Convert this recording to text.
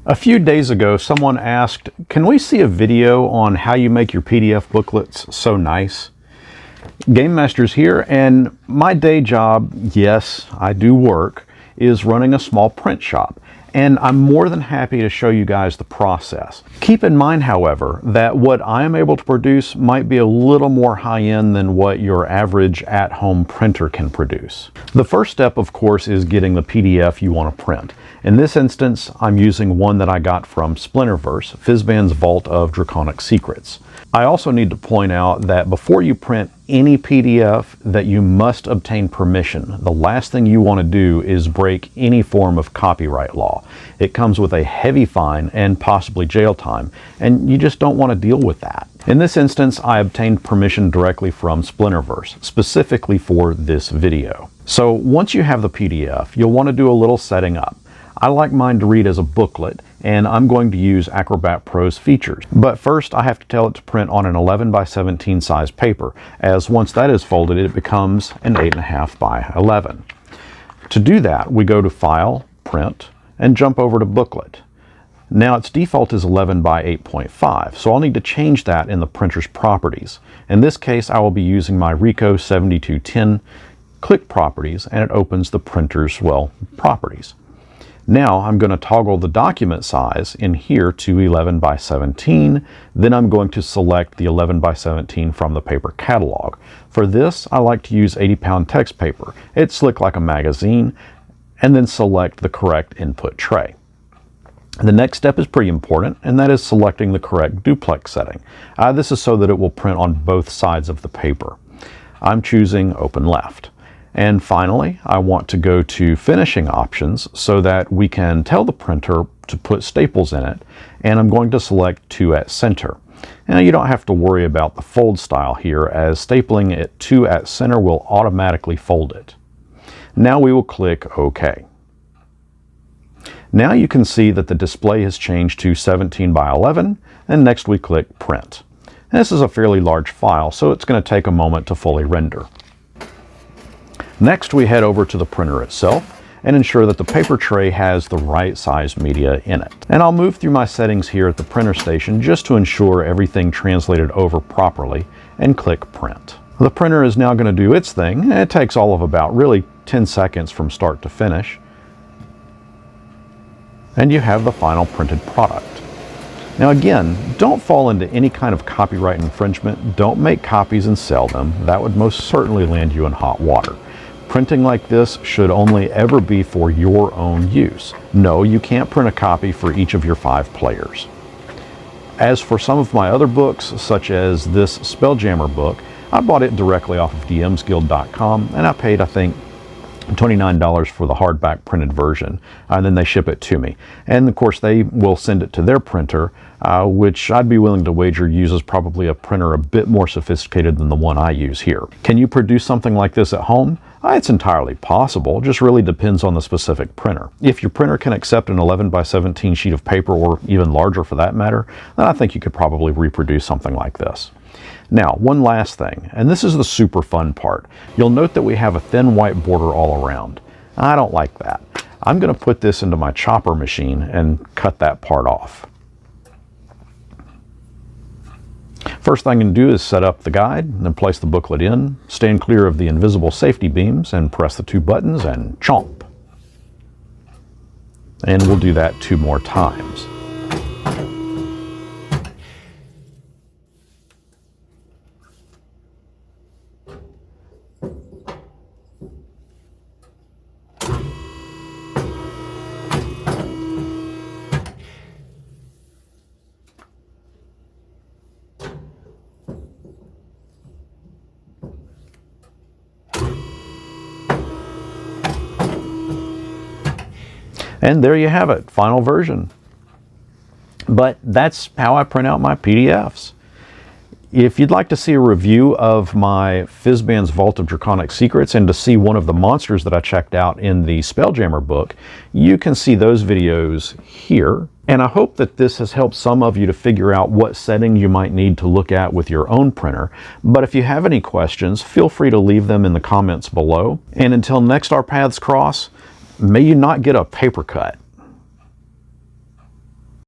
A few days ago, someone asked, can we see a video on how you make your PDF booklets so nice? GameMasters here, and my day job, yes, I do work, is running a small print shop. And I'm more than happy to show you guys the process. Keep in mind, however, that what I am able to produce might be a little more high-end than what your average at-home printer can produce. The first step, of course, is getting the PDF you want to print. In this instance, I'm using one that I got from Splinterverse, Fizban's Vault of Draconic Secrets. I also need to point out that before you print any PDF, that you must obtain permission. The last thing you want to do is break any form of copyright law. It comes with a heavy fine and possibly jail time, and you just don't want to deal with that. In this instance, I obtained permission directly from Splinterverse, specifically for this video. So once you have the PDF, you'll want to do a little setting up. I like mine to read as a booklet, and I'm going to use Acrobat Pro's features. But first, I have to tell it to print on an 11 by 17 size paper, as once that is folded, it becomes an 8.5 by 11. To do that, we go to File, Print, and jump over to Booklet. Now its default is 11 by 8.5, so I'll need to change that in the printer's properties. In this case, I will be using my Ricoh 7210. Click Properties, and it opens the printer's, properties. Now I'm going to toggle the document size in here to 11 by 17. Then I'm going to select the 11 by 17 from the paper catalog. For this, I like to use 80-pound text paper. It's slick like a magazine, and then select the correct input tray. The next step is pretty important, and that is selecting the correct duplex setting. This is so that it will print on both sides of the paper. I'm choosing open left. And finally, I want to go to finishing options so that we can tell the printer to put staples in it, and I'm going to select 2 at center. Now you don't have to worry about the fold style here, as stapling it 2 at center will automatically fold it. Now we will click OK. Now you can see that the display has changed to 17 by 11, and next we click Print. And this is a fairly large file, so it's going to take a moment to fully render. Next, we head over to the printer itself and ensure that the paper tray has the right size media in it. And I'll move through my settings here at the printer station just to ensure everything translated over properly, and click Print. The printer is now going to do its thing. It takes all of about really 10 seconds from start to finish. And you have the final printed product. Now again, don't fall into any kind of copyright infringement. Don't make copies and sell them. That would most certainly land you in hot water. Printing like this should only ever be for your own use. No, you can't print a copy for each of your 5 players. As for some of my other books, such as this Spelljammer book, I bought it directly off of dmsguild.com, and I paid, I think, $29 for the hardback printed version, and then they ship it to me. And of course they will send it to their printer, which I'd be willing to wager uses probably a printer a bit more sophisticated than the one I use here. Can you produce something like this at home? It's entirely possible, just really depends on the specific printer. If your printer can accept an 11 by 17 sheet of paper, or even larger for that matter, then I think you could probably reproduce something like this. Now, one last thing, and this is the super fun part. You'll note that we have a thin white border all around. I don't like that. I'm going to put this into my chopper machine and cut that part off. First thing I'm going to do is set up the guide, and then place the booklet in, stand clear of the invisible safety beams, and press the 2 buttons and chomp. And we'll do that 2 more times. And there you have it, final version. But that's how I print out my PDFs. If you'd like to see a review of my Fizban's Vault of Draconic Secrets and to see one of the monsters that I checked out in the Spelljammer book, you can see those videos here. And I hope that this has helped some of you to figure out what setting you might need to look at with your own printer. But if you have any questions, feel free to leave them in the comments below. And until next our paths cross, may you not get a paper cut.